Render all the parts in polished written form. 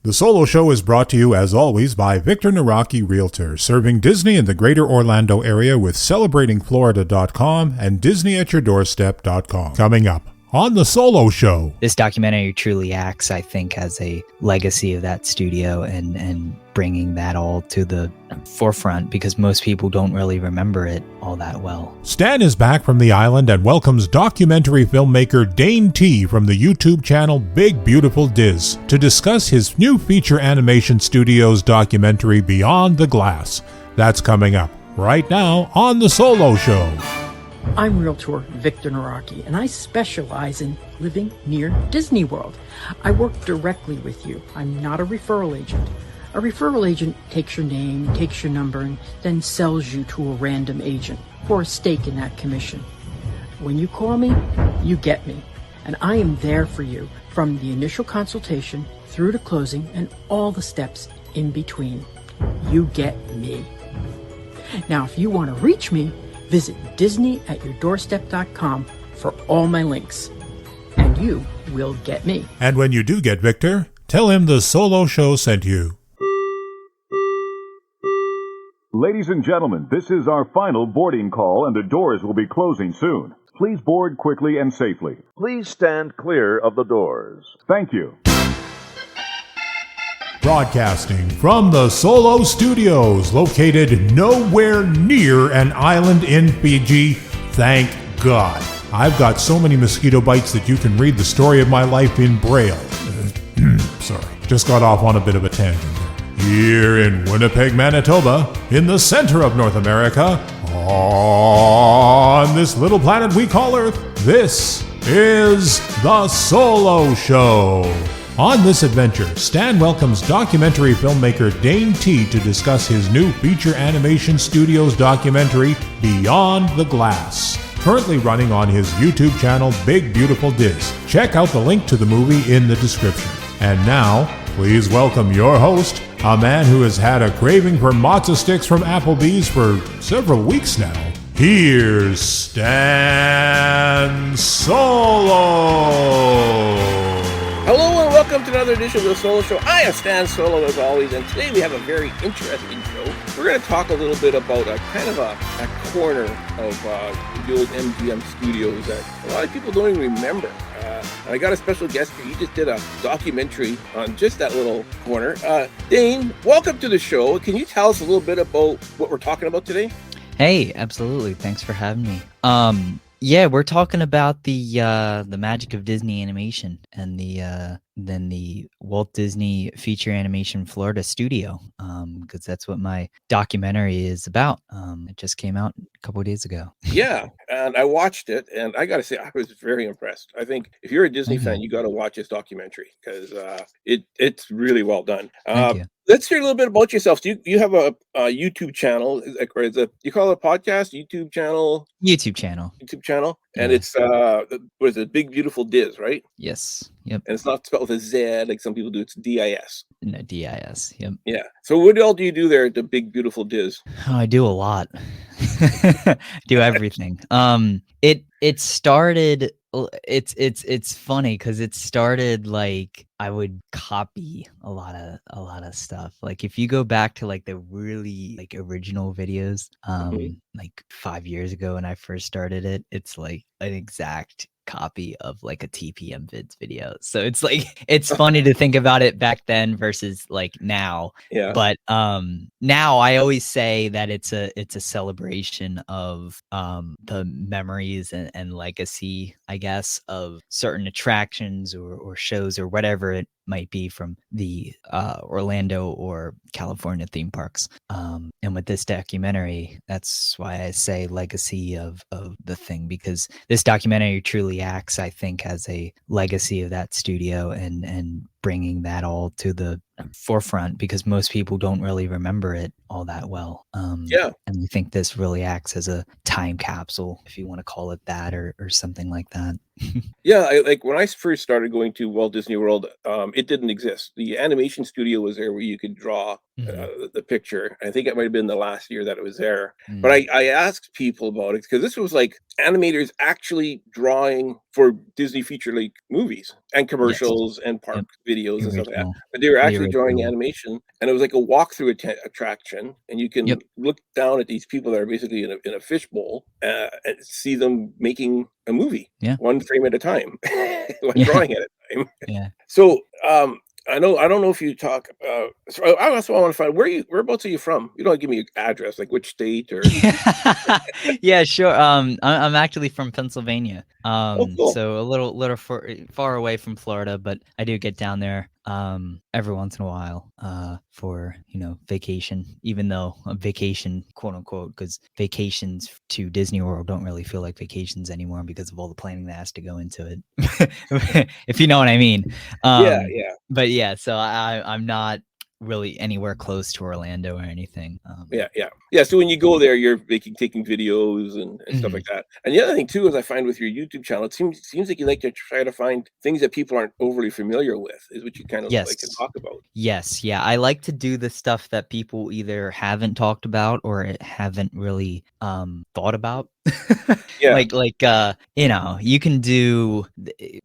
The Solo Show is brought to you, as always, by Victor Naraki Realtor, serving Disney in the greater Orlando area with celebratingflorida.com and disneyatyourdoorstep.com. Coming up on The Solo Show. This documentary truly acts, I think, as a legacy of that studio and bringing that all to the forefront because most people don't really remember it all that well. Stan is back from the island and welcomes documentary filmmaker Dane T from the YouTube channel Big Beautiful Diz to discuss his new feature animation studios documentary Beyond the Glass. That's coming up right now on The Solo Show. I'm Realtor Victor Naraki, and I specialize in living near Disney World. I work directly with you. I'm not a referral agent. A referral agent takes your name, takes your number, and then sells you to a random agent for a stake in that commission. When you call me, you get me, and I am there for you from the initial consultation through to closing and all the steps in between. You get me. Now, if you want to reach me, visit disneyatyourdoorstep.com for all my links, and you will get me. And when you do get Victor, tell him The Solo Show sent you. Ladies and gentlemen, this is our final boarding call, and the doors will be closing soon. Please board quickly and safely. Please stand clear of the doors. Thank you. Broadcasting from the Solo Studios, located nowhere near an island in Fiji, thank God. I've got so many mosquito bites that you can read the story of my life in Braille. Sorry, just got off on a bit of a tangent there. Here in Winnipeg, Manitoba, in the center of North America, on this little planet we call Earth, this is The Solo Show. On this adventure, Stan welcomes documentary filmmaker Dane T to discuss his new feature animation studios documentary, Beyond the Glass, currently running on his YouTube channel, Big Beautiful Diz. Check out the link to the movie in the description. And now, please welcome your host, a man who has had a craving for matzo sticks from Applebee's for several weeks now. Here's Stan Solo. Hello and welcome to another edition of The Solo Show. I am Stan Solo as always, and today we have a very interesting show. We're going to talk a little bit about a corner of the old MGM studios that a lot of people don't even remember. And I got a special guest here. He just did a documentary on just that little corner. Dane, welcome to the show. Can you tell us a little bit about what we're talking about today? Hey, absolutely. Thanks for having me. Yeah, we're talking about the magic of Disney animation and the Walt Disney Feature Animation Florida studio, because that's what my documentary is about. It just came out a couple of days ago. Yeah, and I watched it, and I got to say, I was very impressed. I think if you're a Disney fan, you got to watch this documentary because it's really well done. Thank you. Let's hear a little bit about yourself. Do you have a YouTube channel, or you call it a podcast? YouTube channel, and it's what is it? Big Beautiful Diz, right? Yes. Yep. And it's not spelled with a Z like some people do. It's DIS. No, DIS. Yep. Yeah. So what all do you do there at the Big Beautiful Diz? Oh, I do a lot. Do everything. It started. It's funny because it started like I would copy a lot of stuff. Like if you go back to like the really like original videos, like 5 years ago when I first started it, it's like an exact copy of like a TPM vids video. So it's like it's funny to think about it back then versus like now. Yeah. But now I always say that it's a celebration of the memories and legacy, I guess, of certain attractions or shows or whatever it might be from the Orlando or California theme parks. And with this documentary, that's why I say legacy of the thing, because this documentary truly acts, I think, as a legacy of that studio and bringing that all to the forefront because most people don't really remember it all that well. Yeah. And I think this really acts as a time capsule, if you want to call it that, or something like that. Yeah, like when I first started going to Walt Disney World, it didn't exist. The animation studio was there where you could draw Mhm. the picture. I think it might have been the last year that it was there. But Mm. I asked people about it because this was like animators actually drawing for Disney feature length movies and Yes. commercials and park Yep. videos The and stuff like that. original. But they were The actually drawing original. animation, and it was like a walkthrough attraction, and you can Yep. look down at these people that are basically in a fishbowl and see them making a movie Yeah. one frame at a time, one Yeah. drawing at a time. Yeah. So, I don't know if you talk. So I also want to find whereabouts are you from? You don't give me an address, like which state or. Yeah, sure. I'm actually from Pennsylvania. Oh, cool. So a little far away from Florida, but I do get down there every once in a while for vacation. Even though a vacation, quote unquote, because vacations to Disney World don't really feel like vacations anymore because of all the planning that has to go into it. If you know what I mean. Yeah, Um, yeah, but yeah, so I'm not really anywhere close to Orlando or anything. yeah. So when you go there, you're taking videos and stuff Mhm. like that. And the other thing too is I find with your YouTube channel, it seems like you like to try to find things that people aren't overly familiar with, is what you kind of like to Yes. talk about. Yes, yeah. I like to do the stuff that people either haven't talked about or haven't really thought about. Yeah, Like you can do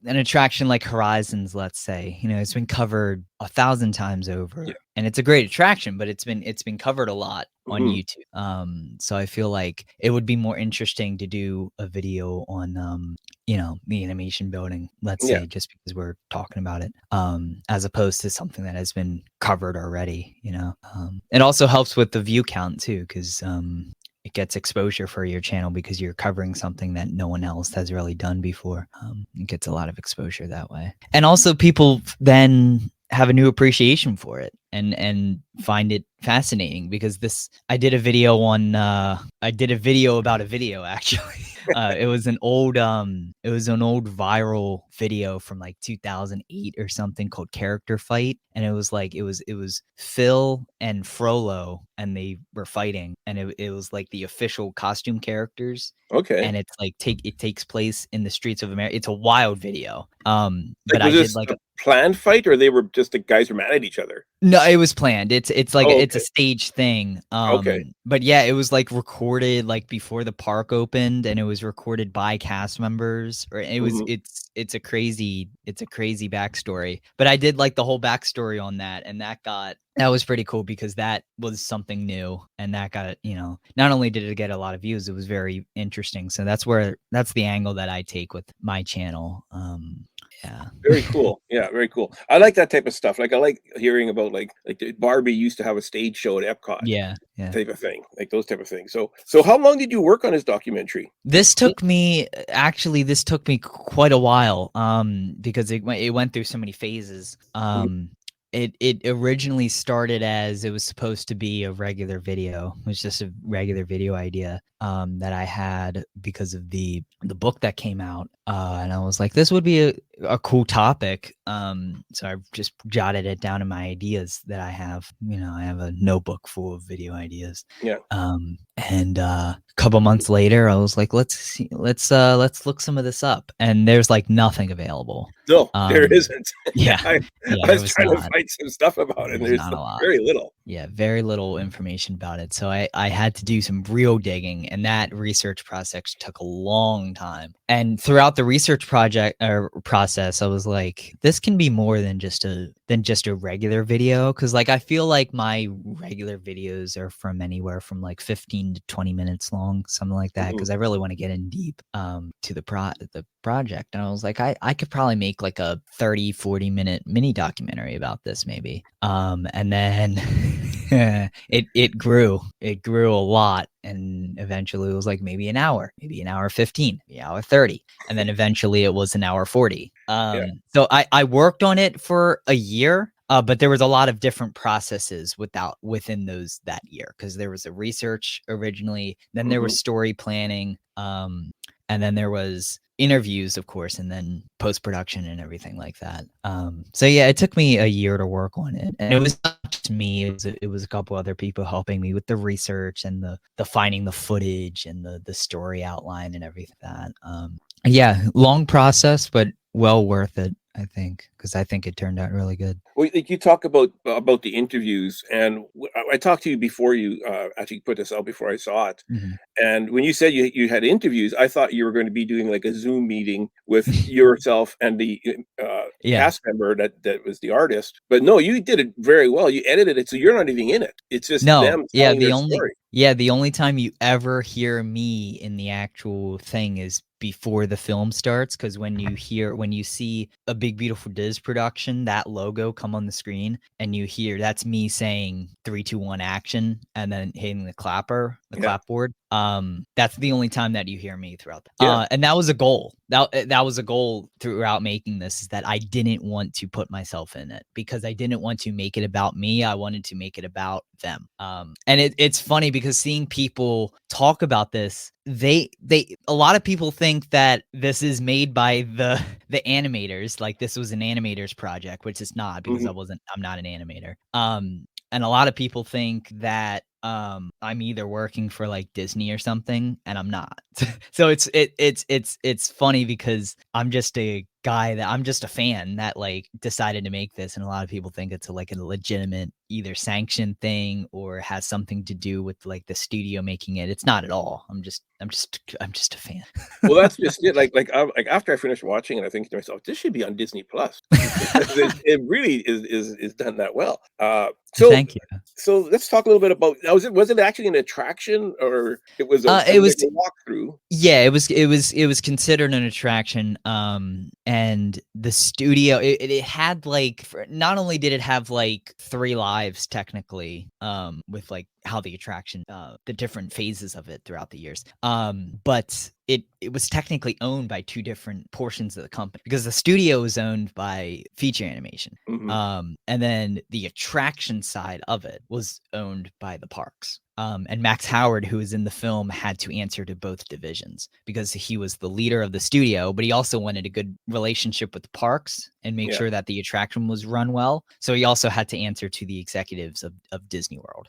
an attraction like Horizons, let's say. It's been covered 1,000 times yeah. over. And it's a great attraction, but it's been covered a lot on Hmm. YouTube. So I feel like it would be more interesting to do a video on the animation building, let's Yeah, say, just because we're talking about it, as opposed to something that has been covered already. It also helps with the view count too, because it gets exposure for your channel because you're covering something that no one else has really done before. It gets a lot of exposure that way. And also people then have a new appreciation for it and find it fascinating because I did a video about a video actually. It was an old viral video from like 2008 or something called Character Fight, and it was Phil and Frollo and they were fighting, and it was like the official costume characters, okay. and it takes place in the streets of America. It's a wild video. But Like, was I did this like a planned fight, or they were just the guys were mad at each other? no, it was planned. It's like Oh, it's a okay, stage thing. okay. But yeah, it was like recorded like before the park opened, and it was recorded by cast members. Or Hmm. it's a crazy backstory. But I did like the whole backstory on that, and that was pretty cool because that was something new, and that got not only did it get a lot of views, it was very interesting. So that's the angle that I take with my channel. Yeah. Very cool. Yeah, very cool. I like that type of stuff. Like I like hearing about like Barbie used to have a stage show at Epcot Yeah. Yeah. type of thing, like those type of things. So how long did you work on this documentary? This took me quite a while, because it went through so many phases. Mhm. It originally started as it was supposed to be a regular video. It was just a regular video idea that I had because of the book that came out, and I was like, this would be a cool topic. So I just jotted it down in my ideas that I have. I have a notebook full of video ideas. Yeah. And a couple months later, I was like, let's look some of this up, and there's like nothing available. No, there Um, isn't. yeah, I, yeah, I there was was trying to not. find some stuff about it, and There's there's not a lot. very little. Yeah, very little information about it. So I had to do some real digging, and that research process took a long time. And throughout the research process, I was like, this can be more than just a regular video, because like I feel like my regular videos are from anywhere from like 15 to 20 minutes long, something like that, Mhm. because I really want to get in deep to the project. And I was like, I could probably make like a 30-40 minute mini documentary about this maybe. And then it grew a lot, and eventually it was like maybe an hour 15, maybe an hour 30, and then eventually it was an hour 40. Yeah. So I worked on it for a year. But there was a lot of different processes within that year, because there was a research originally, then there Mhm. was story planning, and then there was interviews, of course, and then post-production and everything like that. So yeah, it took me a year to work on it, and it was not just me. It was a couple other people helping me with the research and the finding the footage and the story outline and everything like that. Yeah, long process, but well worth it, I think, because I think it turned out really good. Well, like you talk about the interviews, and I talked to you before you actually put this out before I saw it. Mhm. And when you said you had interviews, I thought you were going to be doing like a Zoom meeting with yourself and the Yeah. cast member that was the artist. But no, you did it very well. You edited it, so you're not even in it. It's just No, them telling their story. the only time you ever hear me in the actual thing is before the film starts, because when you see a Big Beautiful Diz production, that logo come on the screen, and you hear that's me saying 3, 2, 1 action, and then hitting the Yeah, clapboard. That's the only time that you hear me throughout. yeah. And that was a goal. That was a goal throughout making this, is that I didn't want to put myself in it, because I didn't want to make it about me. I wanted to make it about them. And it's funny because seeing people talk about this, they a lot of people think that this is made by the animators, like this was an animators project, which it's not, because Mhm. I'm not an animator. And a lot of people think that I'm either working for like Disney or something, and I'm not. So it's funny because I'm just a I'm just a fan that like decided to make this, and a lot of people think it's like a legitimate either sanctioned thing or has something to do with like the studio making it. It's not at all. I'm just a fan. Well, that's just it. Like after I finished watching it, I think to myself, this should be on Disney Plus. It really is done that well. So Thank you. so let's talk a little bit about now. Was it actually an attraction, or it was It like was a walkthrough? Yeah, it was considered an attraction. And the studio, it had like, not only did it have like 3 lives technically, with like how the attraction, the different phases of it throughout the years. But it was technically owned by 2 different portions of the company, because the studio was owned by Feature Animation. Mhm. And then the attraction side of it was owned by the parks. And Max Howard, who was in the film, had to answer to both divisions, because he was the leader of the studio, but he also wanted a good relationship with the parks and make Yeah. sure that the attraction was run well. So he also had to answer to the executives of Disney World.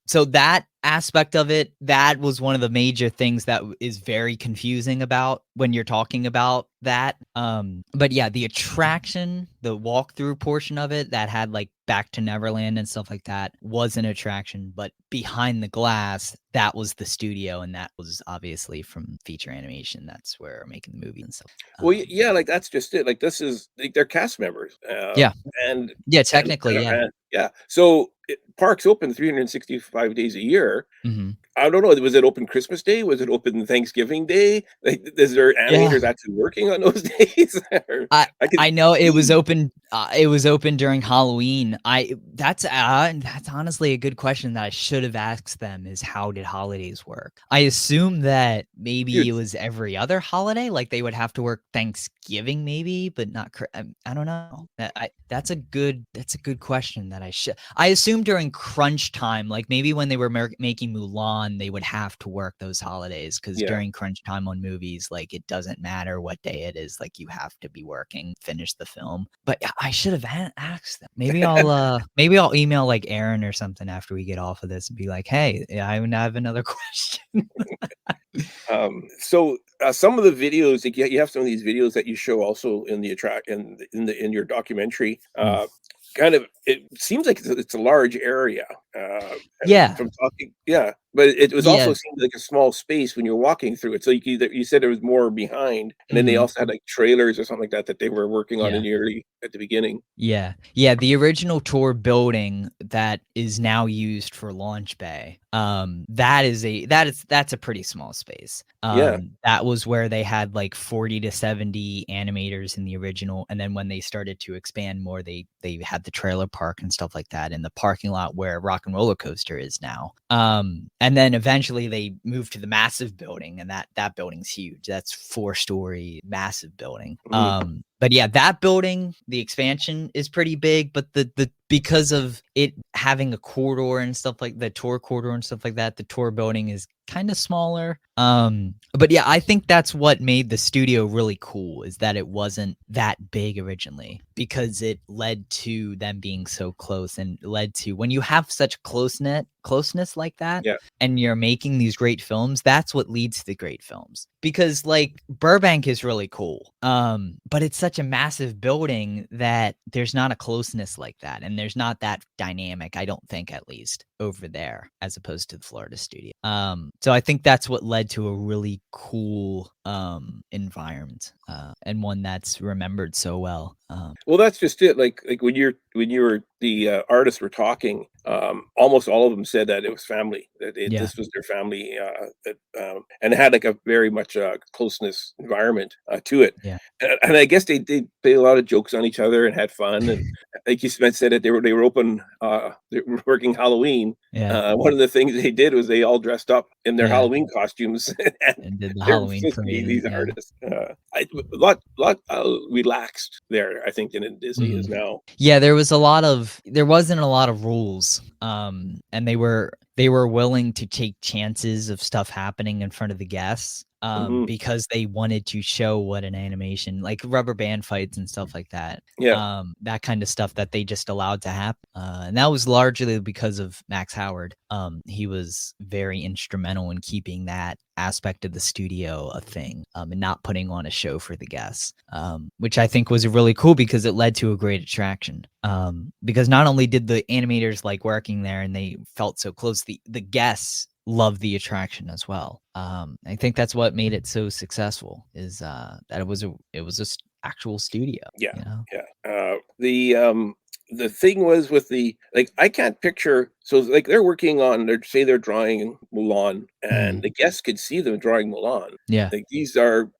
So that aspect of it, that was one of the major things that is very confusing about when you're talking about that. But yeah, the attraction, the walkthrough portion of it that had like Back to Neverland and stuff like that was an attraction, but behind the glass, that was the studio, and that was obviously from Feature Animation. That's where we're making the movie and stuff. Well, yeah, like that's just it. Like this is like they're cast members, Yeah, and yeah, technically, yeah. yeah. So parks open 365 days a year. Hmm. I don't know. Was it open Christmas Day? Was it open Thanksgiving Day? Like, is there Yeah. animators actually working on those days? Or I I could I know it was see. open. It was open during Halloween. That's honestly a good question that I should have asked them. Is how did holidays work? I assume that maybe it Dude, was every other holiday, like they would have to work Thanksgiving, maybe, but not. I don't know. That's a good question that I assume during crunch time, like maybe when they were making Mulan, they would have to work those holidays, because yeah. during crunch time on movies, like it doesn't matter what day it is, like you have to be working, finish the film. But I should have asked them. Maybe I'll email like Aaron or something after we get off of this and be like, hey, I have another question. So some of the videos, like, you have some of these videos that you show also in the attract in your documentary. Mm. Kind of, it seems like it's a large area. And Yeah. from talking, yeah, but it was also Yeah. seemed like a small space when you're walking through it. So you said there was more behind, and then they Hmm. also had like trailers or something like that they were working on Yeah. at the beginning. Yeah. Yeah, the original tour building that is now used for Launch Bay. That's a pretty small space. Yeah. That was where they had like 40 to 70 animators in the original, and then when they started to expand more, they had the trailer park and stuff like that in the parking lot where Rock and Roller Coaster is now. And then eventually they moved to the massive building, and that building's huge. That's 4-story massive building. Mhm. But yeah, that building, the expansion is pretty big, but the because of it having a corridor and stuff like the tour corridor and stuff like that, the tour building is kind of smaller. But yeah, I think that's what made the studio really cool, is that it wasn't that big originally, because it led to them being so close, and led to, when you have such closeness like that, Yeah. and you're making these great films, that's what leads to the great films. Because like Burbank is really cool, but it's such a massive building that there's not a closeness like that, and there's not that dynamic, I don't think, at least over there, as opposed to the Florida studio. So I think that's what led to a really cool environment, and one that's remembered so well. Well, that's just it. Like when you were the artists were talking, almost all of them said that it was family. That this was their family, and it had like a very much closeness environment to it. Yeah. And I guess they played a lot of jokes on each other and had fun. And like you said that they were open, they were working Halloween. Yeah. One of the things they did was they all dressed up in their Halloween costumes And did the they were Halloween supposed to be parade. these Yeah. artists. A lot relaxed there, I think, than Disney is now. Yeah, there wasn't a lot of rules, and they were willing to take chances of stuff happening in front of the guests, because they wanted to show what an animation, like rubber band fights and stuff like that. Yeah. That kind of stuff that they just allowed to happen. And that was largely because of Max Howard. He was very instrumental in keeping that aspect of the studio a thing, and not putting on a show for the guests, which I think was really cool, because it led to a great attraction. Because not only did the animators like working there and they felt so close, the guests loved the attraction as well. I think that's what made it so successful, is that it was a actual studio. Yeah. You know? Yeah. The thing was with I can't picture, so like they're working on, they're drawing Mulan, and the guests could see them drawing Mulan. Yeah. Like these are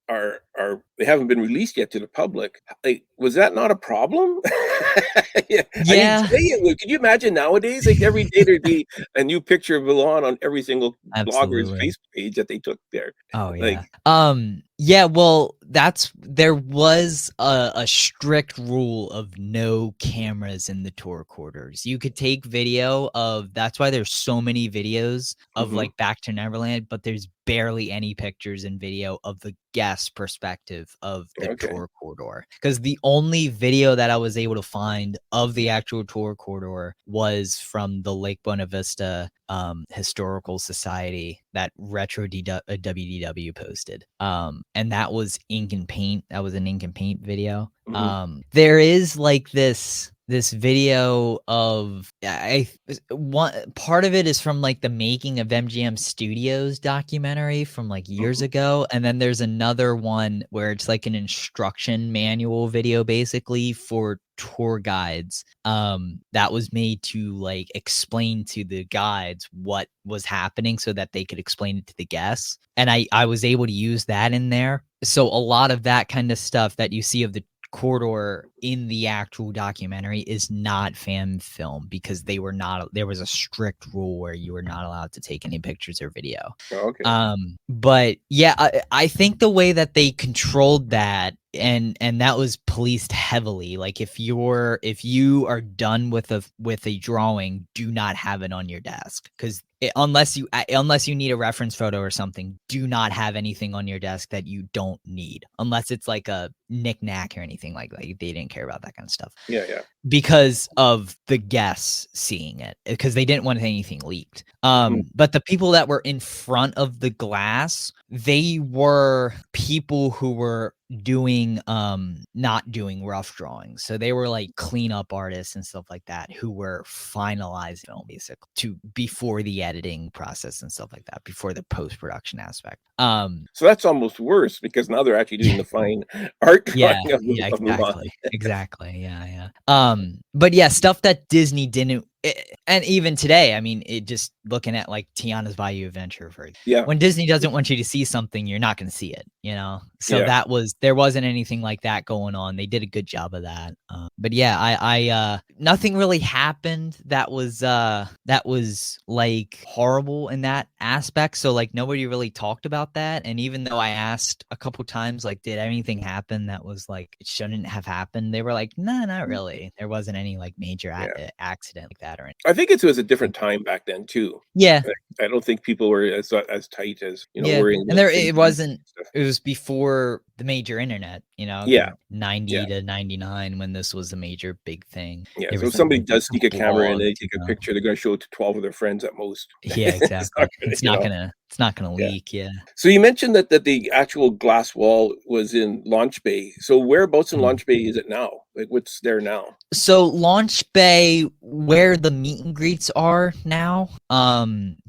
they haven't been released yet to the public. Like, was that not a problem? Yeah. Yeah. I mean, could you imagine nowadays? Like every day there'd be a new picture of Mulan on every single blogger's Absolutely. Facebook page that they took there. Oh Like, yeah. Yeah, well, there was a strict rule of no cameras in the tour quarters. You could take video of, that's why there's so many videos of like Back to Neverland, but there's barely any pictures and video of the guest perspective of the tour corridor. Because the only video that I was able to find of the actual tour corridor was from the Lake Buena Vista Historical Society that Retro WDW posted. And that was ink and paint. That was an ink and paint video. There is like this video of, one part of it is from like the Making of MGM Studios documentary from like years ago, and then there's another one where it's like an instruction manual video basically for tour guides, that was made to like explain to the guides what was happening so that they could explain it to the guests, and I was able to use that in there. So a lot of that kind of stuff that you see of the corridor in the actual documentary is not fan film, because there was a strict rule where you were not allowed to take any pictures or video. But yeah, I think the way that they controlled that, and that was policed heavily. Like if you are done with a drawing, do not have it on your desk, because unless you need a reference photo or something, do not have anything on your desk that you don't need, unless it's like a knick-knack or anything like that. They didn't care about that kind of stuff. Yeah. Because of the guests seeing it, because they didn't want anything leaked. But the people that were in front of the glass, they were people who were not doing rough drawings. So they were like cleanup artists and stuff like that, who were finalizing film basically before the editing process and stuff like that, before the post-production aspect. So that's almost worse, because now they're actually doing the fine art drawing of exactly. Mulan. Exactly. Yeah. But yeah, stuff that Disney didn't, And even today, I mean, it just looking at like Tiana's Bayou Adventure when Disney doesn't want you to see something, you're not going to see it, you know? So there wasn't anything like that going on. They did a good job of that. But yeah, I nothing really happened that was like horrible in that aspect. So like nobody really talked about that. And even though I asked a couple times, like, did anything happen that was like, it shouldn't have happened? They were like, no, not really. There wasn't any like major accident like that or anything. I think it was a different time back then too. Yeah. I don't think people were as tight as, worrying. And it wasn't, it was before the major internet, 90 to 99 when this was a major big thing. Yeah. So if somebody does sneak a camera in, they take a picture, they're going to show it to 12 of their friends at most. Yeah, exactly. It's not gonna leak. Yeah. So you mentioned that the actual glass wall was in Launch Bay. So whereabouts in Launch Bay is it now? Like what's there now? So Launch Bay, where the meet and greets are now,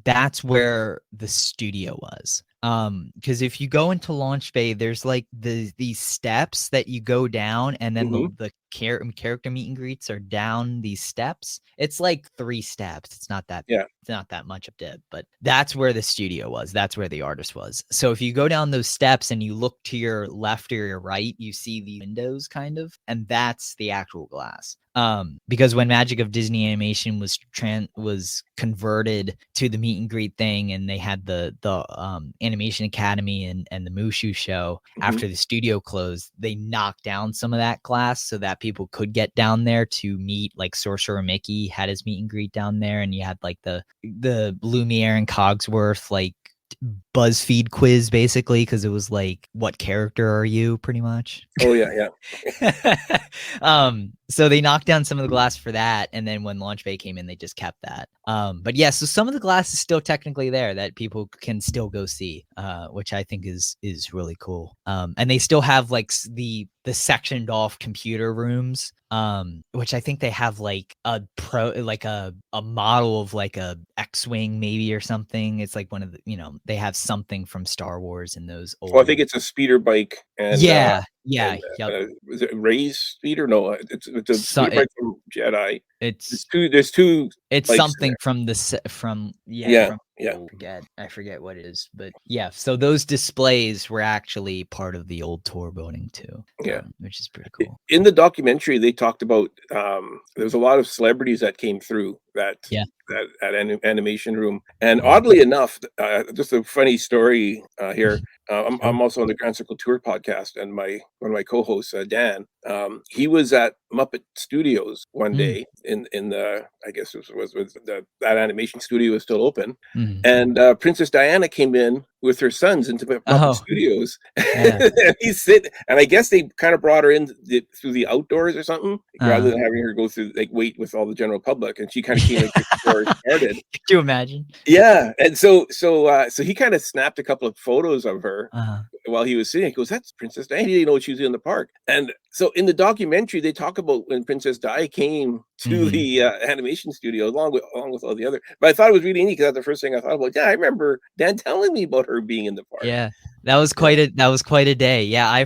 that's where the studio was. Because if you go into Launch Bay, there's like these steps that you go down, and then the character meet and greets are down these steps. It's like 3 steps. It's not that much of dip, but that's where the studio was. That's where the artist was. So if you go down those steps and you look to your left or your right, you see the windows kind of, and that's the actual glass. Because when Magic of Disney Animation was converted to the meet and greet thing, and they had the Animation Academy and the Mushu show after the studio closed, they knocked down some of that glass so that people could get down there to meet. Like Sorcerer Mickey had his meet and greet down there, and you had like the Lumiere and Cogsworth like BuzzFeed quiz basically, because it was like, what character are you, pretty much. Oh yeah. So they knocked down some of the glass for that, and then when Launch Bay came in, they just kept that. But yeah, so some of the glass is still technically there that people can still go see, which I think is really cool. And they still have like the sectioned off computer rooms, which I think they have like a model of like a X-Wing maybe or something. It's like one of the, they have something from Star Wars in those old. Well, I think it's a speeder bike. And, yep. Is it Ray's speeder? No, it's a speeder bike from Jedi. There's two. It's something from I forget what it is, but yeah. So those displays were actually part of the old tour building too. Yeah, which is pretty cool. In the documentary, they talked about there's a lot of celebrities that came through that animation room, and oddly enough, just a funny story here. I'm also on the Grand Circle Tour podcast, and one of my co-hosts, Dan, he was at Muppet Studios one day in the, I guess it was that animation studio was still open, and Princess Diana came in with her sons into Muppet Studios. And he's sitting, and I guess they kind of brought her in through the outdoors or something, rather than having her go through like wait with all the general public, and she kind of came in before it started. Could you imagine? Yeah, and so he kind of snapped a couple of photos of her while he was sitting. He goes, "That's Princess Di." He didn't know she was in the park. And so in the documentary, they talk about when Princess Di came to the animation studio along with all the other. But I thought it was really neat because that's the first thing I thought about. Yeah, I remember Dan telling me about her being in the park. Yeah. That was quite a day. Yeah, I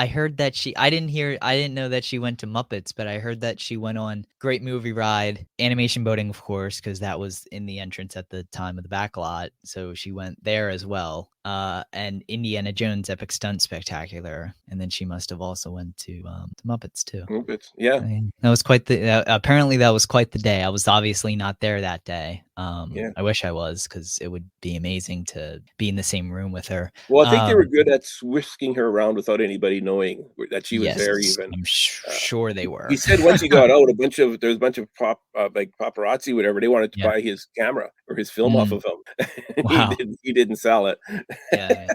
heard that I didn't know that she went to Muppets, but I heard that she went on Great Movie Ride, Animation Building, of course, because that was in the entrance at the time of the back lot. So she went there as well. And Indiana Jones Epic Stunt Spectacular, and then she must have also went to Muppets too. Muppets, yeah. That was quite the. Apparently, that was quite the day. I was obviously not there that day. I wish I was, because it would be amazing to be in the same room with her. Well, I think they were good at whisking her around without anybody knowing that she was there. Even I'm sure they were. He said once he got out, there was a bunch of like paparazzi, whatever. They wanted to buy his camera or his film off of him. Wow. He didn't sell it. Yeah.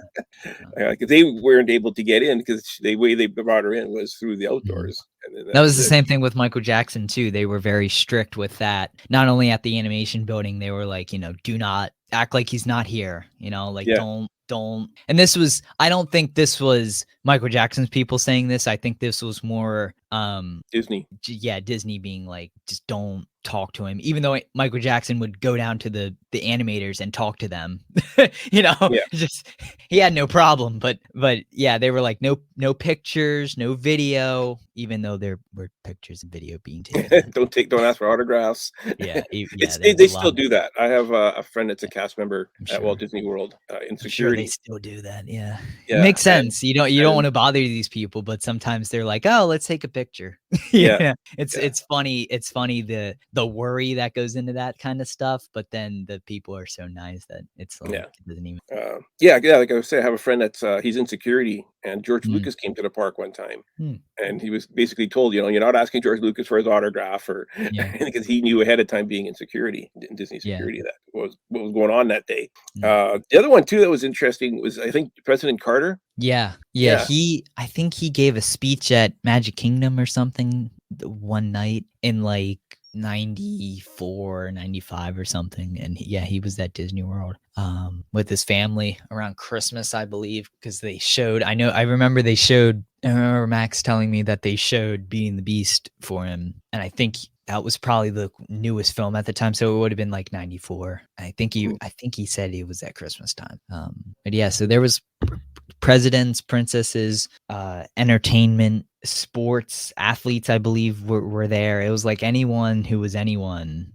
They weren't able to get in because the way they brought her in was through the outdoors. And that was the same thing with Michael Jackson too. They were very strict with that. Not only at the animation building, they were like, do not act like he's not here. Don't. And I don't think this was Michael Jackson's people saying this. I think this was more Disney. Yeah, Disney being like, just don't talk to him, even though Michael Jackson would go down to the animators and talk to them. Yeah. Just he had no problem, but yeah, they were like, no pictures, no video, even though there were pictures and video being taken. Don't ask for autographs. Yeah, They still do that. I have a friend that's a cast member at Walt Disney World in I'm sure security. they still do that. Yeah, Yeah, it makes sense. You don't want to bother these people, but sometimes they're like, oh, let's take a picture. Yeah. It's funny. It's funny the worry that goes into that kind of stuff, but then the people are so nice that it's like it doesn't even. Like I was saying, I have a friend that's he's in security, and George Lucas came to the park one time, and he was basically told, you're not asking George Lucas for his autograph or because he knew ahead of time, being in security, in Disney security, that was what was going on that day. The other one too that was interesting was, I think, President Carter. Yeah. I think he gave a speech at Magic Kingdom or something one night in like 94, 95 or something. And he was at Disney World with his family around Christmas, I believe, because they showed, I remember Max telling me that they showed Beauty and the Beast for him. And I think that was probably the newest film at the time, so it would have been like 94. I think he said it was at Christmas time. But yeah, so there was presidents, princesses, entertainment, sports, athletes, I believe were there. It was like anyone who was anyone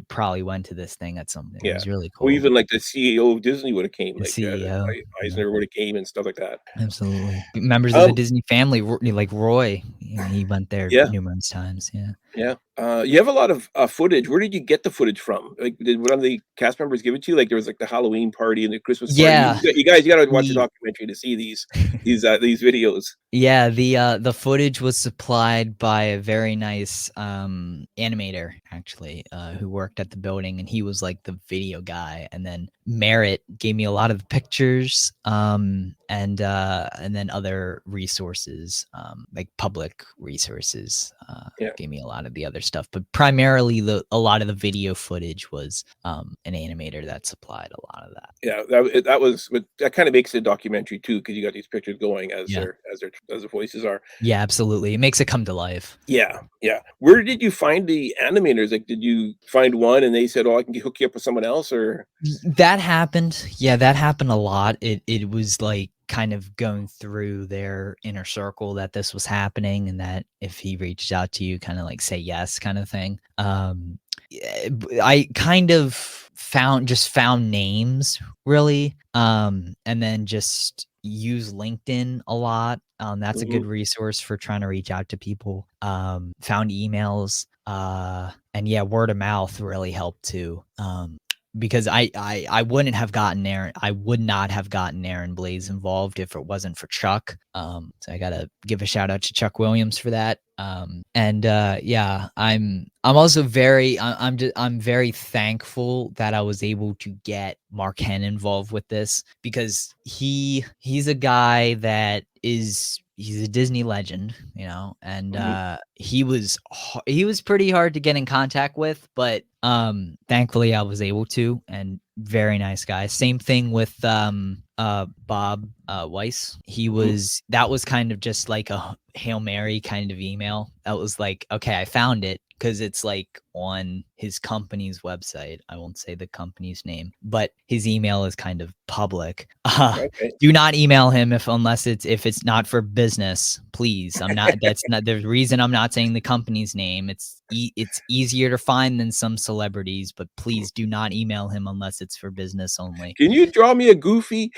probably went to this thing at something. It was really cool. Well, even like the CEO of Disney would have came. The CEO. Eisner would have came and stuff like that. Absolutely. Members of the Disney family, like Roy, he went there numerous times. Yeah. You have a lot of footage. Where did you get the footage from? Like, did one of the cast members give it to you? Like, there was like the Halloween party and the Christmas party. Yeah. You got to watch the documentary to see these videos. Yeah, the footage was supplied by a very nice animator, actually, who worked at the building, and he was like the video guy. And then Merritt gave me a lot of the pictures, and then other resources, like public resources, gave me a lot of the other stuff. But primarily, a lot of the video footage was an animator that supplied a lot of that. Yeah, that kind of makes the documentary too, because you got these pictures going as the voices are. Yeah, absolutely. It makes it come to life. Yeah. Where did you find the animators? Like, did you find one and they said, "Oh, I can hook you up with someone else"? Or that happened? Yeah, that happened a lot. It was like kind of going through their inner circle that this was happening, and that if he reached out to you, kind of like say yes, kind of thing. I kind of found names really, and then just use LinkedIn a lot. That's a good resource for trying to reach out to people. Found emails, and word of mouth really helped too. Because I wouldn't have gotten there. I would not have gotten Aaron Blaze involved if it wasn't for Chuck. So I gotta give a shout out to Chuck Williams for that. I'm also I'm very thankful that I was able to get Mark Henn involved with this, because he's a guy that he's a Disney legend, and he was pretty hard to get in contact with, but thankfully I was able to, and very nice guy. Same thing with Bob Weiss. That was kind of just like a Hail Mary kind of email. That was like, okay, I found it, because it's like on his company's website. I won't say the company's name, but his email is kind of public. Okay. Do not email him if it's not for business, please. That's not the reason I'm not saying the company's name. It's easier to find than some celebrities, but please do not email him unless it's for business only. Can you draw me a Goofy?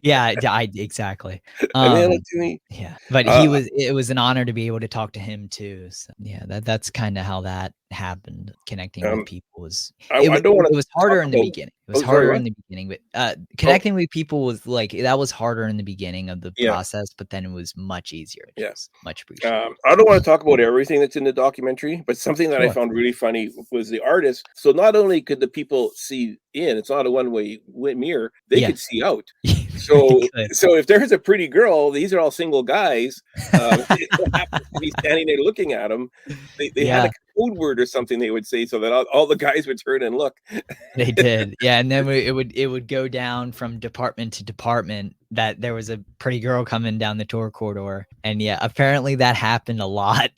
Yeah, exactly. Mail it to me. Yeah, but it was an honor to be able to talk to him too. So yeah, that's kind of how that happened. Connecting with people was it was harder in the beginning. It was harder in the beginning, but connecting with people was like, that was harder in the beginning of the process, but then it was much easier. Yes, much appreciated. I don't want to talk about everything that's in the documentary, but something that I found really funny was the artist. So not only could the people see in, it's not a one-way mirror, they could see out. So if there's a pretty girl, these are all single guys, happen to be standing there looking at them. They had a code word or something they would say, so that all the guys would turn and look. They did, yeah. And then it would go down from department to department that there was a pretty girl coming down the tour corridor, and yeah, apparently that happened a lot.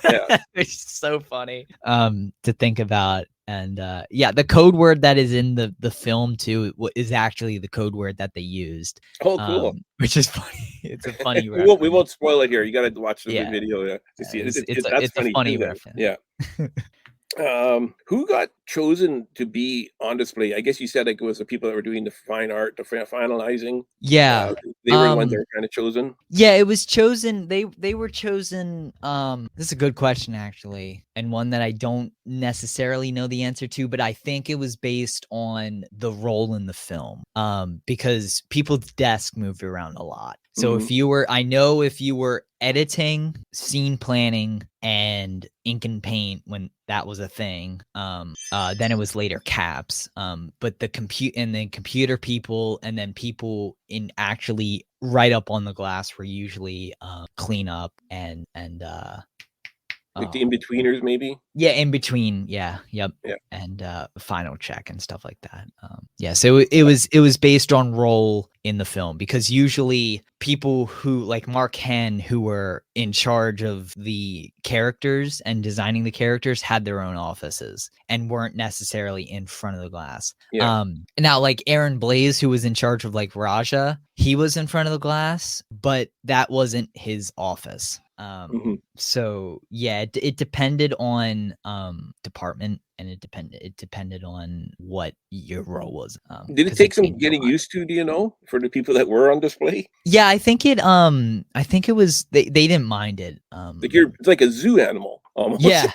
Yeah. It's so funny to think about. And yeah, the code word that is in the film too is actually the code word that they used. Oh, cool. Which is funny. It's a funny we won't spoil it here. You got to watch the Yeah. video to see it. It's That's a funny too, reference. Yeah. Who got chosen to be on display? I guess you said like it was the people that were doing the fine art, the finalizing. Yeah. They were the ones that were kind of chosen. Yeah, it was chosen. They were chosen. This is a good question actually, and one that I don't necessarily know the answer to, but I think it was based on the role in the film. Because people's desk moved around a lot. So if you were editing, scene planning, and ink and paint when that was a thing, then it was later caps. But the computer people, and then people in actually right up on the glass were usually clean up and Like the in-betweeners, maybe? Yeah, in between. Yeah. Yep. Yeah. And final check and stuff like that. Yeah. So it was based on role in the film, because usually people who like Mark Henn, who were in charge of the characters and designing the characters, had their own offices and weren't necessarily in front of the glass. Yeah. Now like Aaron Blaise, who was in charge of like Raja, he was in front of the glass, but that wasn't his office. So yeah, it depended on department, and it depended on what your role was. Did it take some getting used to, do you know, for the people that were on display? Yeah, I think it was they didn't mind it. Like it's like a zoo animal almost. Yeah.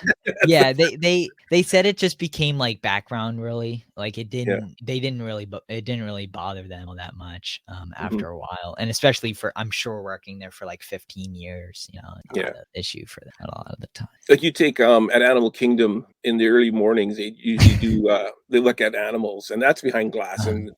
Yeah, they said it just became like background, really. Like it didn't it didn't really bother them all that much after a while. And especially for, I'm sure, working there for like 15 years, you know, not an issue for them a lot of the time. Like you take at Animal Kingdom in the early mornings, they usually do they look at animals, and that's behind glass, and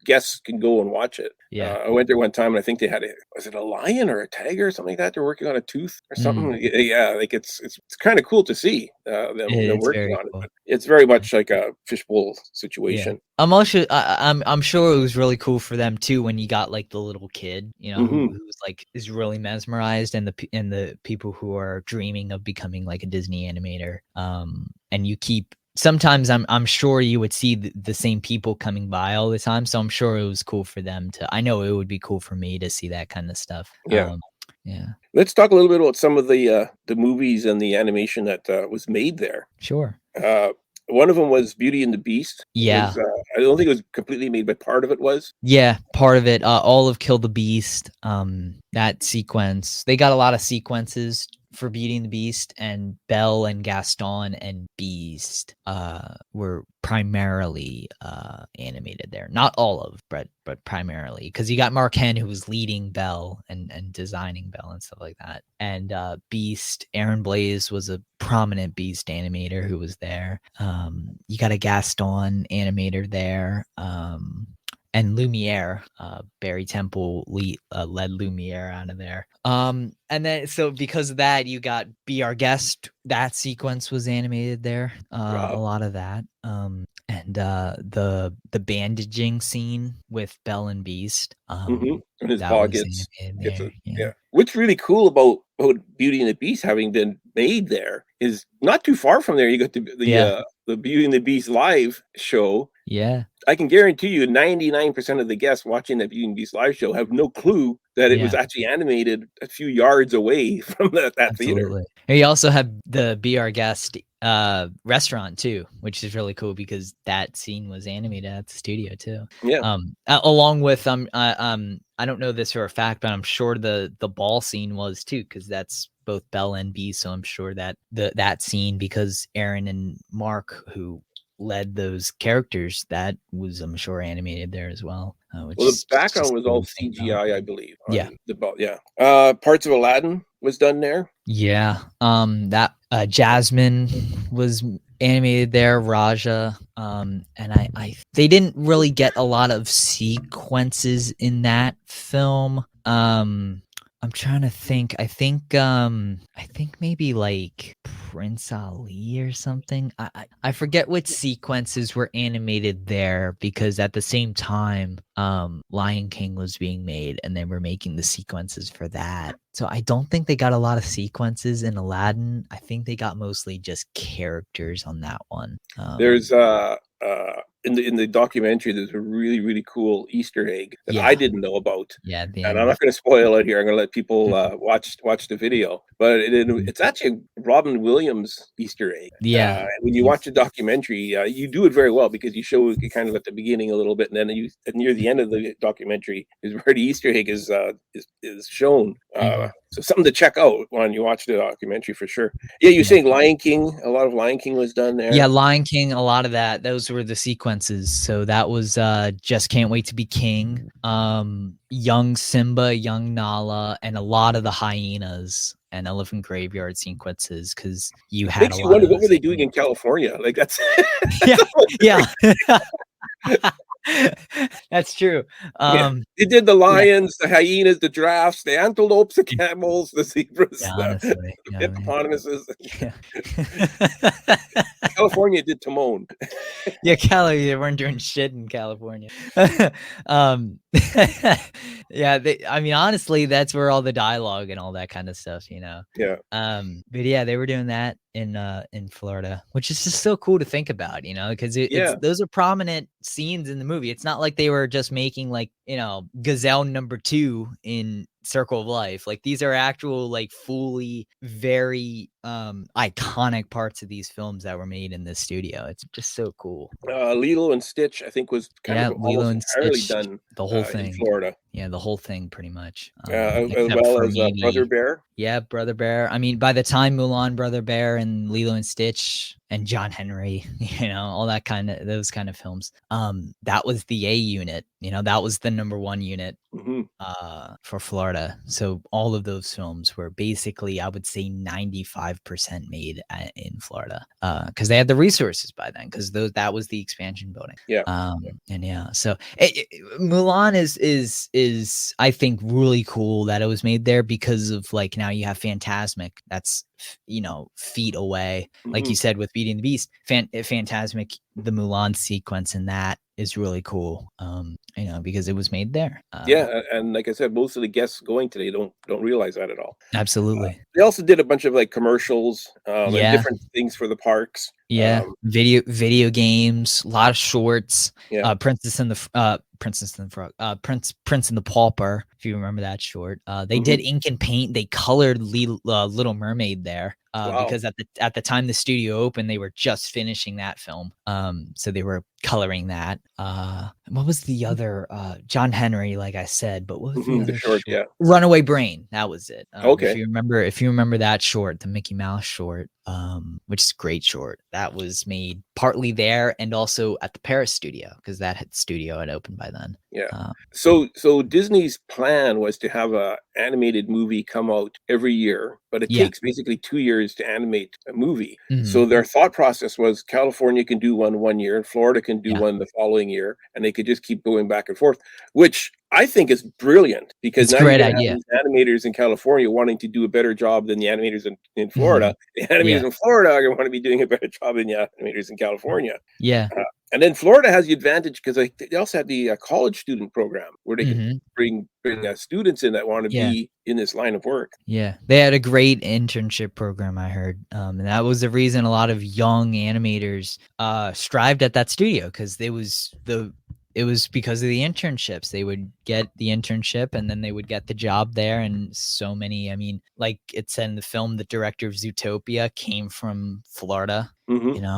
guests can go and watch it. Yeah. I went there one time, and I think they had was it a lion or a tiger or something like that? They're working on a tooth or something. Yeah, like it's kind of cool to see them working on it. But it's very much like a fishbowl situation. Yeah. I'm sure it was really cool for them too when you got like the little kid, you know, who's like is really mesmerized, and the people who are dreaming of becoming like a Disney animator. And you keep. Sometimes I'm sure you would see the same people coming by all the time, so I'm sure it was cool for them to. I know it would be cool for me to see that kind of stuff. Yeah. Yeah. Let's talk a little bit about some of the movies and the animation that was made there. Sure. One of them was Beauty and the Beast. Yeah. I don't think it was completely made, but part of it was. Yeah, part of it. All of Kill the Beast. That sequence. They got a lot of sequences for Beauty and the Beast, and Belle and Gaston and Beast were primarily animated there. Not all of, but primarily, because you got Mark Henn, who was leading Belle and designing Belle and stuff like that. And Beast, Aaron Blaise was a prominent Beast animator who was there. You got a Gaston animator there. And Lumiere, Barry Temple led Lumiere out of there. And then, so because of that, you got Be Our Guest. That sequence was animated there. A lot of that. And the bandaging scene with Belle and Beast. And his that paw was gets there. What's really cool about Beauty and the Beast having been made there is not too far from there. You got the Beauty and the Beast live show. Yeah. I can guarantee you 99% of the guests watching that Beauty and the Beast live show have no clue that it was actually animated a few yards away from that theater. And you also have the Be Our Guest restaurant too, which is really cool because that scene was animated at the studio too. Yeah. Along with I don't know this for a fact, but I'm sure the ball scene was too, because that's both Belle and Beast. So I'm sure that that scene, because Aaron and Mark, who led those characters, that was, I'm sure, animated there as well. The background was all CGI, I believe. Yeah. Parts of Aladdin was done there. Yeah. That Jasmine was animated there, Raja. And they didn't really get a lot of sequences in that film. I'm trying to think. I think maybe like Prince Ali or something. I forget what sequences were animated there, because at the same time, Lion King was being made and they were making the sequences for that. So I don't think they got a lot of sequences in Aladdin. I think they got mostly just characters on that one. There's in the documentary, there's a really, really cool Easter egg that Yeah. I didn't know about. Yeah, the And end. I'm not going to spoil it here. I'm going to let people watch the video. But it's actually a Robin Williams Easter egg. Yeah. When you watch the documentary, you do it very well, because you show it kind of at the beginning a little bit, and then near the end of the documentary is where the Easter egg is shown. So something to check out when you watch the documentary for sure. Yeah, you're saying Lion King. A lot of Lion King was done there. Yeah, Lion King, a lot of that. Those were the sequences. So that was Just Can't Wait to Be King, Young Simba, Young Nala, and a lot of the hyenas and Elephant Graveyard sequences, because you had Makes a you lot wonder of what were those they doing in California? Like that's yeah. That's true. They did the lions, the hyenas, the giraffes, the antelopes, the camels, the zebras, Yeah, the honestly, hippopotamuses. yeah. California did Timon. Yeah, Cali, they weren't doing shit in California. Yeah, I mean, honestly, that's where all the dialogue and all that kind of stuff, Yeah. But yeah, they were doing that in Florida, which is just so cool to think about, because it's those are prominent scenes in the movie. It's not like they were just making like, Gazelle #2 in Circle of Life. Like, these are actual, like, fully very iconic parts of these films that were made in this studio. It's just so cool. Lilo and Stitch, I think, was kind of Lilo almost and entirely Stitch, done the whole in thing. Florida. Yeah, the whole thing pretty much. As except well for as maybe Brother Bear. Yeah, Brother Bear. I mean, by the time Mulan, Brother Bear, and Lilo and Stitch, and John Henry, all that those kind of films. That was the A unit. That was the #1 unit for Florida. So all of those films were basically, I would say, 95% made in Florida, because they had the resources by then, because that was the expansion building. Yeah. And yeah, so Mulan is I think really cool that it was made there, because of, like, now you have Fantasmic that's feet away, like you said with Beauty and the Beast. Fantasmic, the Mulan sequence in that is really cool, because it was made there. Yeah, and like I said, most of the guests going today don't realize that at all. Absolutely. They also did a bunch of like commercials and different things for the parks. Yeah, video games, a lot of shorts. Yeah. Princess and the Frog, Prince and the Pauper, if you remember that short. They did ink and paint. They colored Little Mermaid there, because at the time the studio opened, they were just finishing that film. So they were coloring that. What was the other John Henry, like I said, but what was the other short? Yeah, Runaway Brain. That was it. Okay. If you remember that short, the Mickey Mouse short, which is a great short, that was made partly there and also at the Paris studio, because that studio had opened by then. Yeah. So Disney's plan was to have a animated movie come out every year, but it takes basically 2 years to animate a movie. So their thought process was California can do one year and Florida can do one the following year, and they could just keep going back and forth, which I think is brilliant, because it's now a great you have idea. these animators in California wanting to do a better job than the animators in Florida. The animators in Florida are going to want to be doing a better job than the animators in California. Yeah. And then Florida has the advantage because they also have the college student program where they can bring students in that want to be in this line of work. Yeah, they had a great internship program, I heard, and that was the reason a lot of young animators strived at that studio, because it was because of the internships. They would get the internship and then they would get the job there. And so many, I mean, like it said in the film, the director of Zootopia came from Florida,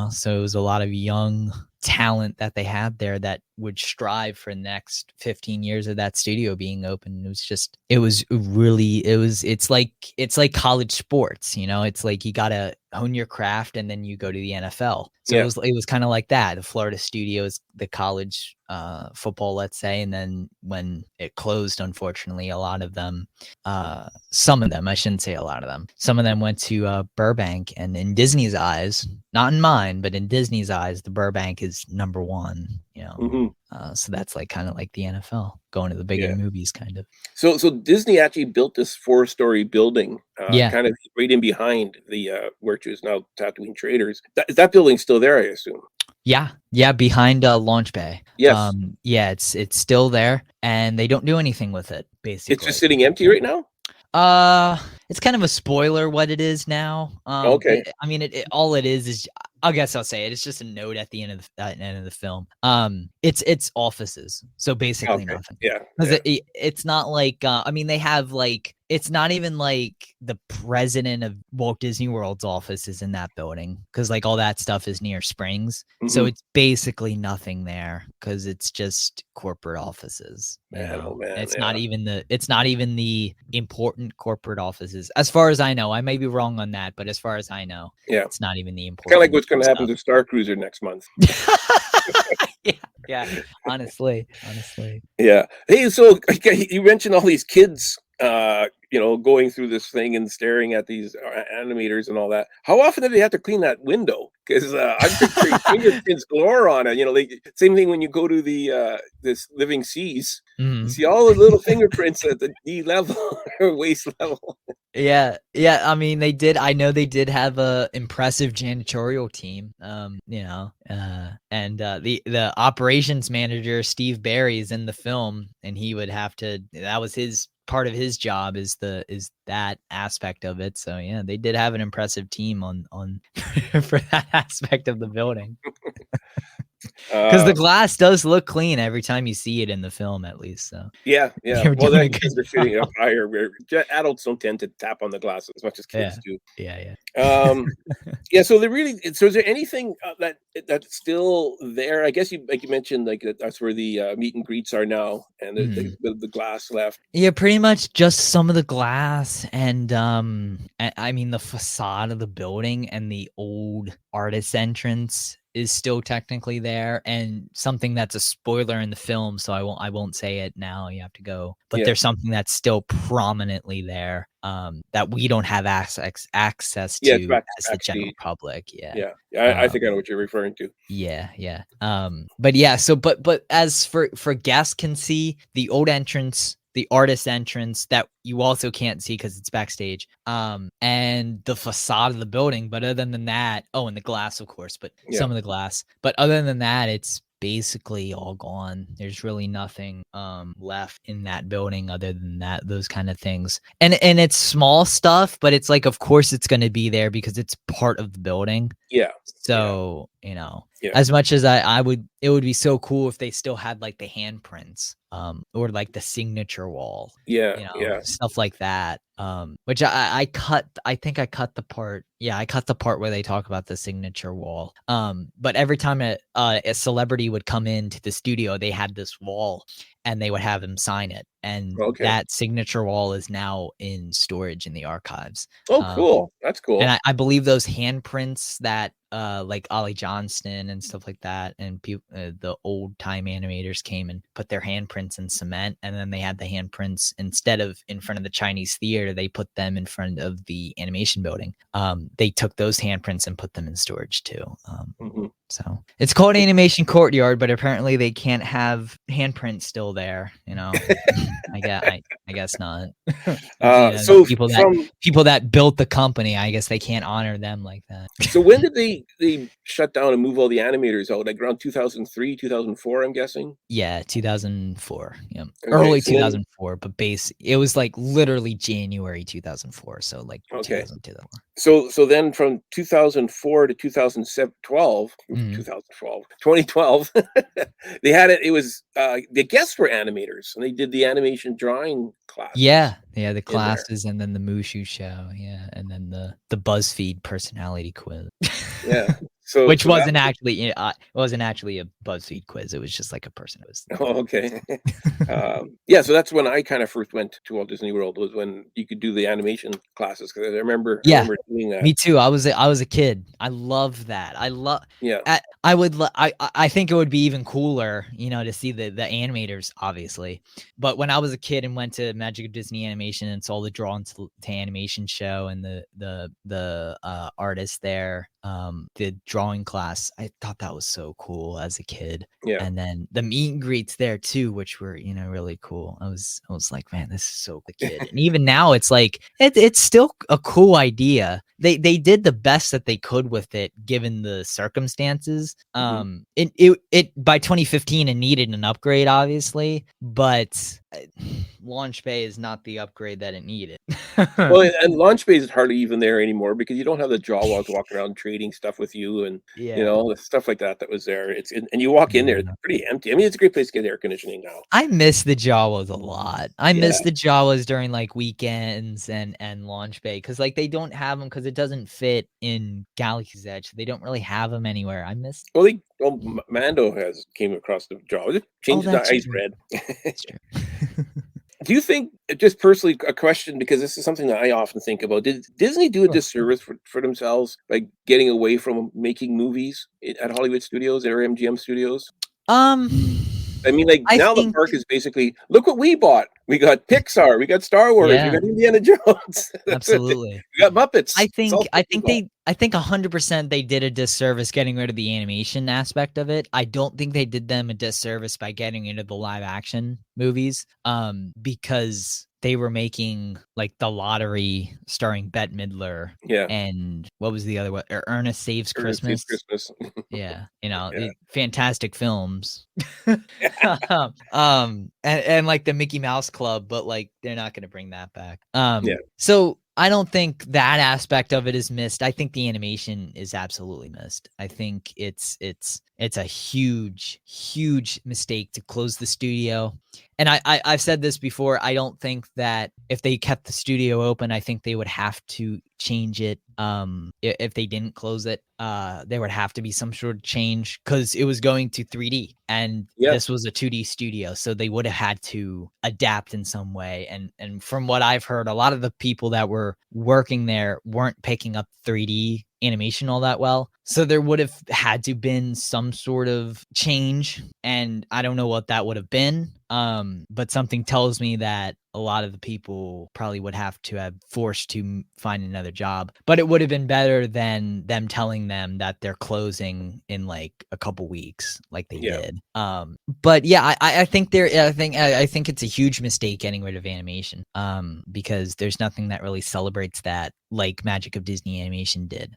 so it was a lot of young talent that they had there that would strive for the next 15 years of that studio being open. It's like college sports, it's like you gotta hone your craft and then you go to the NFL. So it was kind of like that. The Florida studio is the college football, let's say, and then when it closed, unfortunately, a lot of them, some of them, I shouldn't say a lot of them, some of them went to Burbank, and in Disney's eyes, not in mine, but in Disney's eyes, the Burbank is #1. Mhm. So that's like kind of like the NFL going to the bigger Yeah. movies, kind of. So Disney actually built this four-story building, Yeah. kind of right in behind the, where it is now Tatooine Traders. That building's still there, I assume? Yeah, behind Launch Bay. Yes. Yeah, it's still there, and they don't do anything with it, It's just basically. sitting empty right now? It's kind of a spoiler what it is now. Okay. I mean, all it is I guess I'll say it. It's just a note at the end of the film. It's offices, so basically Okay. nothing. Yeah, Because yeah. it's not like I mean, they have like it's not even like the president of Walt Disney World's office is in that building, because like all that stuff is near Springs. So Mhm. it's basically nothing there because it's just corporate offices. Man, oh man, It's yeah. not even the important corporate offices, as far as I know. I may be wrong on that, but as far as I know, Yeah. it's not even the Kinda like important what's gonna happen stuff. to Star Cruiser next month. Yeah, honestly. Yeah. Hey, so okay, you mentioned all these kids, going through this thing and staring at these animators and all that. How often do they have to clean that window? Because I'm picturing fingerprints galore on it. Like same thing when you go to the this Living Seas. You Mhm. see all the little fingerprints at the D level or waist level. Yeah. I mean, they did. I know they did have a impressive janitorial team. And the operations manager Steve Barry is in the film, and he would have to. That was his part of his job is that aspect of it. So yeah, they did have an impressive team on for that aspect of the building. Because the Uh, glass does look clean every time you see it in the film, at least. So yeah. they were Well, doing that a good because they're job. sitting up higher. Where adults don't tend to tap on the glass as much as kids do. Yeah. Um, Yeah, so is there anything, that's still there? I guess you mentioned, like, that's where the, meet and greets are now, and Mhm. the glass left. Yeah, pretty much just some of the glass and I mean the facade of the building and the old artist entrance is still technically there, and something that's a spoiler in the film, so I won't say it now. You have to go. But Yeah. there's something that's still prominently there that we don't have access Yeah, it's to as the general backstage. public. Yeah. Yeah. I think I know what you're referring to. Yeah. But yeah, so but as for guests can see the old entrance, the artist entrance that you also can't see because it's backstage, and the facade of the building. But other than that, and the glass, of course, but Yeah. some of the glass. But other than that, it's basically all gone. There's really nothing left in that building other than those kind of things. And it's small stuff, but it's like, of course it's going to be there because it's part of the building. Yeah. So, Yeah. as much as it would be so cool if they still had like the handprints, or like the signature wall, Yeah. Yeah. stuff like that. Which I think I cut the part. Yeah, I cut the part where they talk about the signature wall. But every time a celebrity would come into the studio, they had this wall and they would have him sign it. And Okay. that signature wall is now in storage in the archives. Oh, cool. That's cool. And I believe those handprints that like Ollie Johnston and stuff like that, and the old time animators came and put their handprints in cement, and then they had the handprints instead of in front of the Chinese theater, they put them in front of the animation building. They took those handprints and put them in storage too. Mhm. So it's called Animation Courtyard, but apparently they can't have handprints still there. I guess not. So People that built the company, I guess they can't honor them like that. so when did they shut down and move all the animators out? Like around 2003, 2004, I'm guessing? Yeah, 2004. Yeah, Okay, early so then 2004, but it was like literally January 2004. So like okay. 2004. So then from 2004 to 2012, Mhm. 2012, they had it was, the guests were animators, and they did the animation drawing classes. Yeah, the there. classes, and then the Mushu show, yeah, and then the BuzzFeed personality quiz. Yeah. So Which so that wasn't actually it wasn't actually a BuzzFeed quiz. It was just like a person quiz. Oh, okay. Yeah, so that's when I kind of first went to Walt Disney World, was when you could do the animation classes, 'cause I remember Yeah. doing that. Me too. I was a kid. I love that. Yeah. I think it would be even cooler, to see the animators, obviously. But when I was a kid and went to Magic of Disney Animation and saw the Drawn to Animation show and the artists there, the drawing class. I thought that was so cool as a kid. Yeah. And then the meet and greets there too, which were, really cool. I was like, man, this is so the kid. And even now it's like, it's still a cool idea. They did the best that they could with it, given the circumstances. It by 2015, it needed an upgrade, obviously, but Launch Bay is not the upgrade that it needed. Well, and Launch Bay is hardly even there anymore because you don't have the Jawas walking around trading stuff with you, and the stuff like that was there. And you walk in there, it's pretty empty. I mean, it's a great place to get air conditioning now. I miss the Jawas a lot. I miss the Jawas during like weekends and Launch Bay, because like they don't have them because it doesn't fit in Galaxy's Edge. They don't really have them anywhere. I miss. Well, Mando came across the Jawa. Changed the ice red. That's true. Do you think, just personally, a question, because this is something that I often think about, did Disney do a disservice for themselves by getting away from making movies at Hollywood Studios or MGM Studios? I mean, like, now the park is basically, look what we bought. We got Pixar, we got Star Wars, we got Indiana Jones. Absolutely. We got Muppets. I think 100% they did a disservice getting rid of the animation aspect of it. I don't think they did them a disservice by getting into the live action movies, because they were making like The Lottery starring Bette Midler. Yeah. And what was the other one? Ernest Saves Christmas. Yeah. Fantastic films. And like the Mickey Mouse Club, but like they're not going to bring that back. So I don't think that aspect of it is missed. I think the animation is absolutely missed. I think it's a huge mistake to close the studio. And I've said this before. I don't think that if they kept the studio open, I think they would have to change it. If they didn't close it, there would have to be some sort of change, because it was going to 3D and this was a 2D studio. So they would have had to adapt in some way. And from what I've heard, a lot of the people that were working there weren't picking up 3D animation all that well. So there would have had to been some sort of change, and I don't know what that would have been. But something tells me that a lot of the people probably would have to have forced to find another job, but it would have been better than them telling them that they're closing in like a couple weeks, like they did. But yeah, I think it's a huge mistake getting rid of animation, because there's nothing that really celebrates that like Magic of Disney Animation did.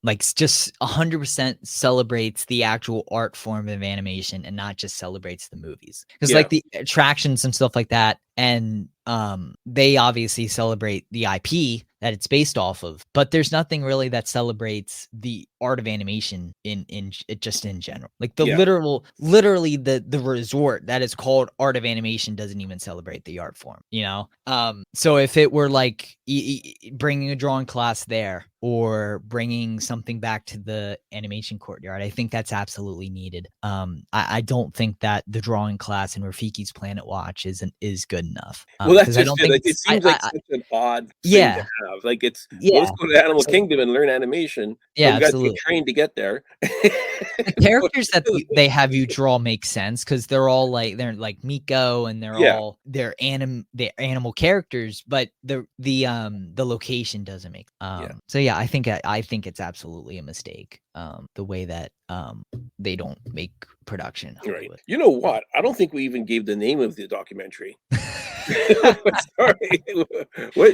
Like just 100% celebrates the actual art form of animation and not just celebrates the movies, because like the attractions and stuff like that, and they obviously celebrate the IP that it's based off of, but there's nothing really that celebrates the art of animation in just in general. Like the literally the resort that is called Art of Animation doesn't even celebrate the art form, so if it were like bringing a drawing class there or bringing something back to the animation courtyard, I think that's absolutely needed. I don't think that the drawing class in Rafiki's Planet Watch is good enough. Well, that's just it. Like, it seems like such an odd thing to have. Like let's go to Animal Kingdom and learn animation. Yeah, we've got absolutely. to get trained to get there. The characters that they have you draw make sense, because they're like Miko, and they're animal characters, but the location doesn't make. So yeah, I think it's absolutely a mistake. The way that they don't make production. Right. You know what? I don't think we even gave the name of the documentary. Sorry.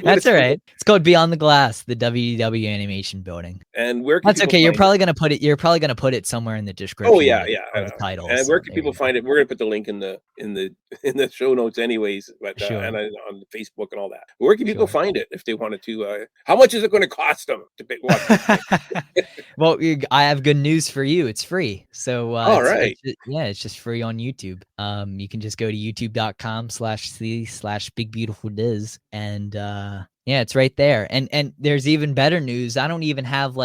That's all right. It's called Beyond the Glass, the WDW Animation Building. And where? That's okay. You're probably gonna put it somewhere in the description. Oh yeah. The title. And where can people find it? We're gonna put the link in the show notes, anyways. But and on Facebook and all that. Where can people find it if they wanted to? How much is it going to cost them to watch? Well, I have good news for you. It's free. So all right. It's just free on YouTube. You can just go to youtube.com/bigbeautifuldiz, and it's right there. And there's even better news. I don't even have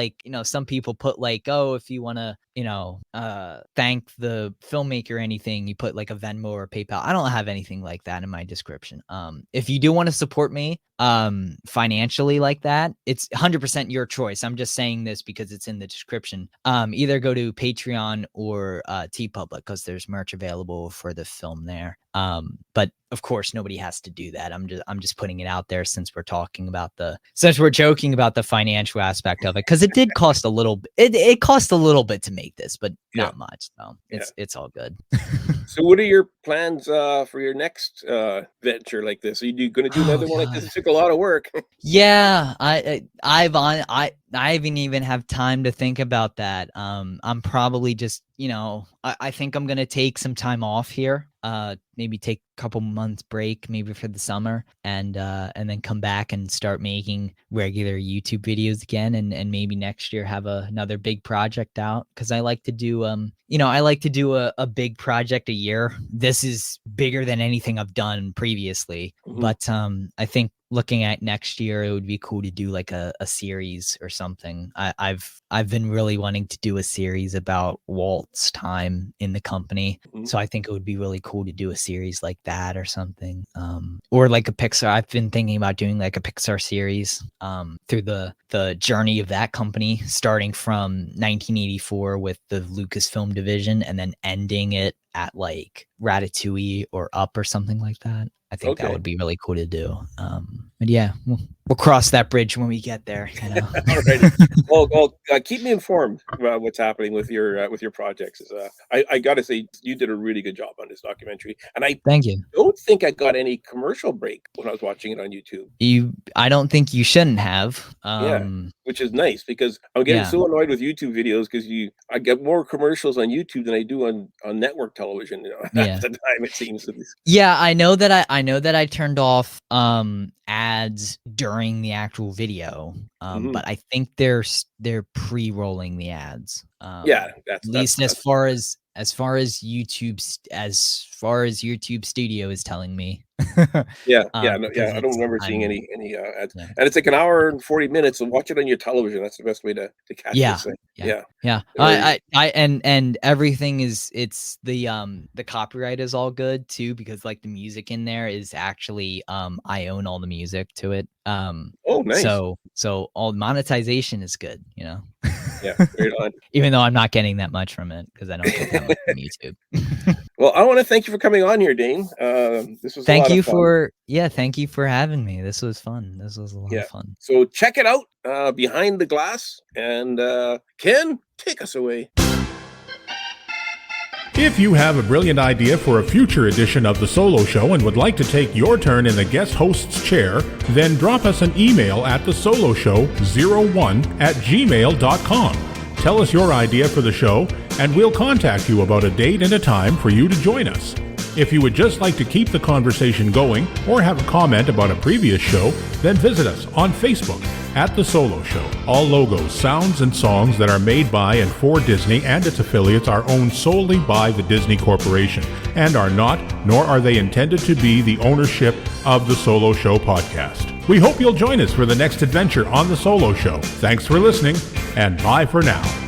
some people put like, oh, if you want to thank the filmmaker or anything, you put like a Venmo or PayPal. I don't have anything like that in my description. If you do want to support me financially like that, it's 100% your choice. I'm just saying this because it's in the description. Either go to Patreon or TeePublic, because there's merch available for the film there. But of course nobody has to do that. I'm just putting it out there since we're joking about the financial aspect of it, because it did cost a little it cost a little bit to make this, but not much. So it's all good. So what are your plans for your next venture like this? Are you going to do another one like this? It took a lot of work. Yeah, I haven't even have time to think about that. I'm probably just, I think I'm gonna take some time off here. Maybe take a couple months break, maybe for the summer, and then come back and start making regular YouTube videos again, and maybe next year have another big project out, because I like to do a big project a year. This is bigger than anything I've done previously, but I think looking at next year, it would be cool to do like a series or something. I've been really wanting to do a series about Walt's time in the company. So I think it would be really cool to do a series like that or something. Or like a Pixar. I've been thinking about doing like a Pixar series through the journey of that company, starting from 1984 with the Lucasfilm division and then ending it at like Ratatouille or Up or something like that. I think that would be really cool to do. But yeah, we'll cross that bridge when we get there. All right. Well, keep me informed about what's happening with your projects. I got to say, you did a really good job on this documentary, and thank you. Don't think I got any commercial break when I was watching it on YouTube. I don't think you shouldn't have. Which is nice, because I'm getting so annoyed with YouTube videos, because I get more commercials on YouTube than I do on network television. At the time, it seems. Yeah, I know that I turned off ads during the actual video, but I think they're pre-rolling the ads. That's at least as far as YouTube Studio is telling me. I don't remember seeing any ads. And it's like an hour and 40 minutes, so watch it on your television. That's the best way to catch this thing. And everything it's the copyright is all good too, because like the music in there is actually I own all the music to it. Nice. So all monetization is good, Yeah, right on. Even though I'm not getting that much from it, because I don't get that much from YouTube. Well, I want to thank you for coming on here, Dane. This was thank you for having me. This was fun. This was a lot of fun. So check it out, Behind the Glass, and Ken, take us away. If you have a brilliant idea for a future edition of The Solo Show and would like to take your turn in the guest host's chair, then drop us an email at thesoloshow01@gmail.com. Tell us your idea for the show, and we'll contact you about a date and a time for you to join us. If you would just like to keep the conversation going or have a comment about a previous show, then visit us on Facebook at The Solo Show. All logos, sounds, and songs that are made by and for Disney and its affiliates are owned solely by the Disney Corporation and are not, nor are they intended to be, the ownership of The Solo Show podcast. We hope you'll join us for the next adventure on The Solo Show. Thanks for listening, and bye for now.